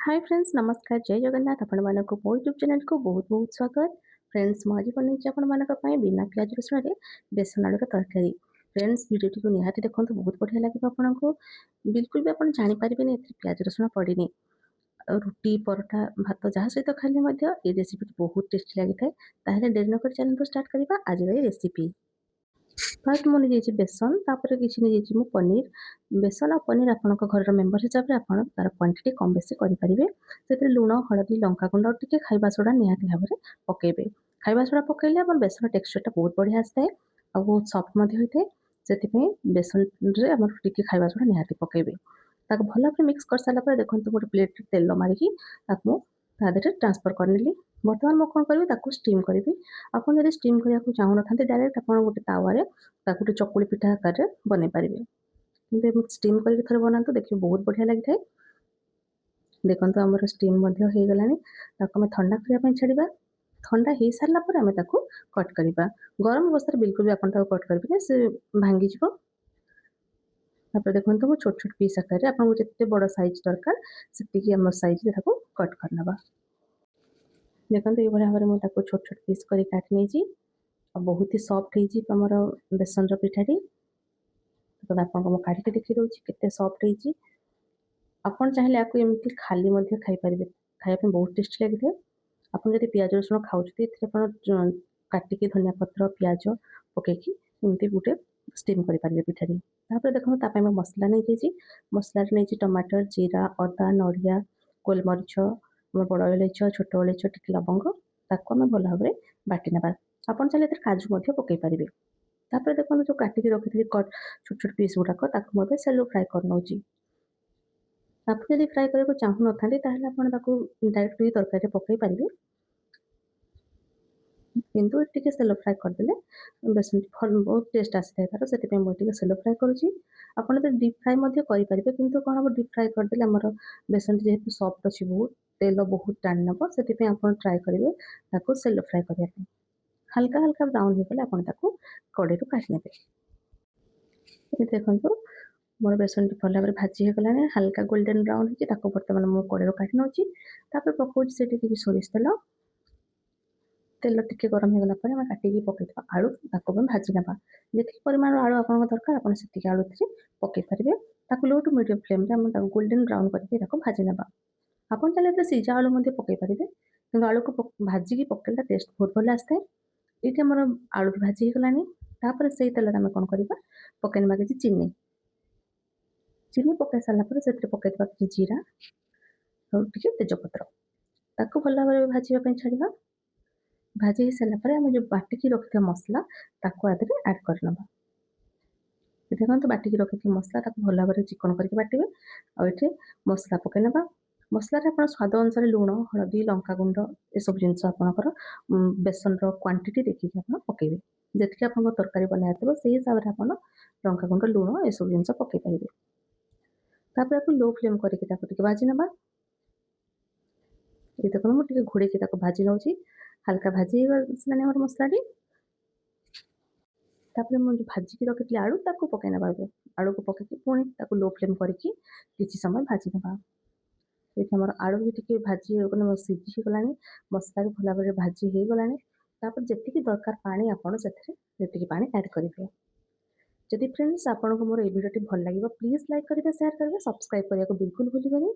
Hi friends नमस्कार जय जगन्नाथ आपण मानक मो यूट्यूब चैनल को बहुत बहुत स्वागत। फ्रेंड्स मु आज बनई आपण मानक बिना प्याज रसुण रे बेसन आलू तरकारी। फ्रेंड्स वीडियो को निहाती देखंतु बहुत बढ़िया लगे आपको। बिल्कुल भी आपण जानि परिबेनी एथि प्याज रसुण पड़ीनी। रुटी परोठा भात जहाँ सहित खाइले ये रेसिपी बहुत टेस्टी लगी थाए। ताहेले डेरी न कर चैनल को स्टार्ट करिबा आज रेसिपी। फास्ट मुझे नहीं बेसन तापर किसी नहीं पनीर। बेसन और पनीर आपंक घर मेम्बर हिसाब से आप तार क्वांटिटी कम बेसी करेंगे। से लुण हलदी लंका गुंड और टी खाଇବା सोडा निहाती भाव में पकेबे। खाଇବା सोडा पकेले आम बेसन टेक्सचरटा बहुत बढ़िया आए और बहुत सफ्ट होता है। से बेसन टी खाଇବା सोडा निहाती पकेबे। ताको भल भाव मिक्स कर सारा देखो गोटे प्लेट तेल मारिकी तादेह ट्रांसफर करनेली। बर्तमान मुझे कौन करी स्टीम करी। आपड़ जब स्टीम करने चाहूँ ना डायरेक्ट आप गोटे तावे गोटे चकुली पिठा आकार में बन पारे। कि स्टीम करके थोड़े बनातु देखिए बहुत बढ़िया लगी है। देखो आम स्टीम हो गला ठंडा करने छाड़ा। ठंडा हो सारा पर आम कट करवा। गरम अवस्था बिल्कुल भी आप कट करेंगे से भांगी जीव। देखो मुझे छोट छोट पीस आकार आपको जिते बड़ साइज दरकार से आम साइज कट करना। देखो ये भाव में मुझे छोट छोट पीस कर काट नहीं बहुत ही सफ्ट होमर बेसन पिठाटी। तो आपको काढ़ी देखी दूसरी केते सफ्ट होती। आपड़ चाहिए आपको एमती खाली खाईपारे खायापी बहुत टेस्टी लगी है। आप प्याज रसुण खाऊँ काटिकी धनिया पत्र प्याज पकईकी एमती गोटे स्टीम करेंगे पिठाटी। देखो ताप मसला नहीं मसला नहीं टमाटर जीरा अदा नड़िया गोलमरीच बड़ इलाइच छोट इलाइच टी लवंग ताको आम भल भाव में बाटी ना। आप चाहिए काजू पकई पारे। देखो जो काटिकी रखी कट छोट छोट पीस गुड़ाक मुझे सेलो फ्राए कर नौची। आप जब फ्राए करने को चाहूँ ना डायरेक्ट भी तरकारी पकई पारे। किंतु टी सेलो फ्राए करदे बेसन भल बहुत टेस्ट आसी है तार से मुझे सेलो फ्राए करुँची। आपड़ तो डीप फ्राए करेंगे किंतु कौन हम डीप फ्राए करदे आमर बेसन जेहतु सफ्ट अच्छी बहुत तेल बहुत टाणी नब से आप ट्राए करेंगे सेलो फ्राए करने। हल्का हल्का ब्राउन हो गले आप कड़े काढ़ी ने। देखो मोर बेसन भल भाव भाजी होगला हल्का गोल्डन ब्राउन हो बर्तमान मुझे कड़े काढ़ी नौची। पकाऊँ से सोरिष तेल तेल टिके गरम हो गला आम काटिकी पकई आलू भाजी ना। जितनी परिमाण आलू आप दरकार आप आलू पकई पारे। Low to medium flame golden brown करके भाजी ना। आप चाहिए सीजा आलू पकई पारे कि आलू को भाजिकी पकड़ा टेस्ट बहुत भल आसता है। ये आम आलू भी भाजी होगला से तेल आम कौन करवा पकईना कि चीनी चीनी पकई सारापर से पकईवा कि जीरा और टी तेजपत्र भल भाव में भाजवाई छाड़ा। भाजी हो सारापर आम जो बाटिकी रखी मसला आदि आड करना। देखो बाटिकी रखी मसला भल भाव में चिकन करके बाटे और मसला पकईना। मसला आप स्वाद अनुसार लुण हलदी लंका गुंड ये सब जिनस आपंकर बेसन क्वांटिटी देखिए आप पकेबे। जी आप तरकारी बनाई से हिसाब से आप लंका गुंड लुण ये सब जिनस पकई पारे। आपको लो फ्लेम करके भाजी ना। ये देखो मुझे घोड़े भाजी नौची हल्का भाजी आम मसला मुझे भाजिकी रखी आलू पकईना। आलू को पकईकी पुणी लो फ्लेम करके किसी समय भाजी ना। ये आम आलू भी टी भाजी सीझी गला मसला भी भल भाव में भाजी हो गला। जी दरकार पानी आपड़ी पा एड करेंगे। जदि फ्रेंड्स आपको मोर ये वीडियो भल लगे प्लीज लाइक करेंगे शेयर करेंगे सब्सक्राइब करने को बिल्कुल भूलें।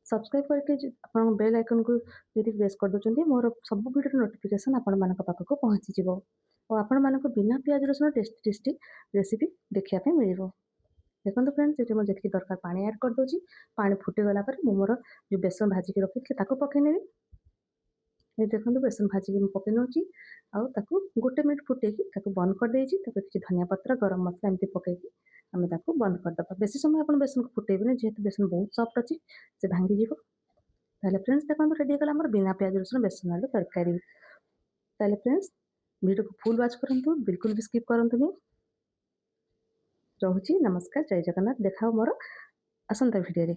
सब्सक्राइब करके आप बेल आइकन को यदि प्रेस कर दूसरी मोर सब वीडियो नोटिफिकेशन आपण पाखक पहुँची और आपण मानक बिना प्याज रसुण टेस्टी टेस्टी रेसिपी देखापी मिल। देखो फ्रेंड्स ये मुझे जी दरकार पानी ऐड कर दूसरी पानी फुटीगला मोर जो बेसन भाजिकी रखी पकई नेबी। ये देखो बेसन भाजिकी पकई नौची आउ गोटे मिनट फुटेकी बंद कर देती धनिया पत्र गरम मसला एमती पकईकी आम बंद करदे। बेसी समय आप बेसन को फुटेबे जेहतु बेसन बहुत सफ्ट अच्छी से भांगी जीव। फ्रेंड्स देखो रेडी गला बिना प्याज रसुण बेसन आलू तरकारी। फ्रेंड्स वीडियो को फुल वाच करूँ बिल्कुल भी स्किप करूँ। रोची नमस्कार जय जगन्नाथ देखा मोर आसंता वीडियो।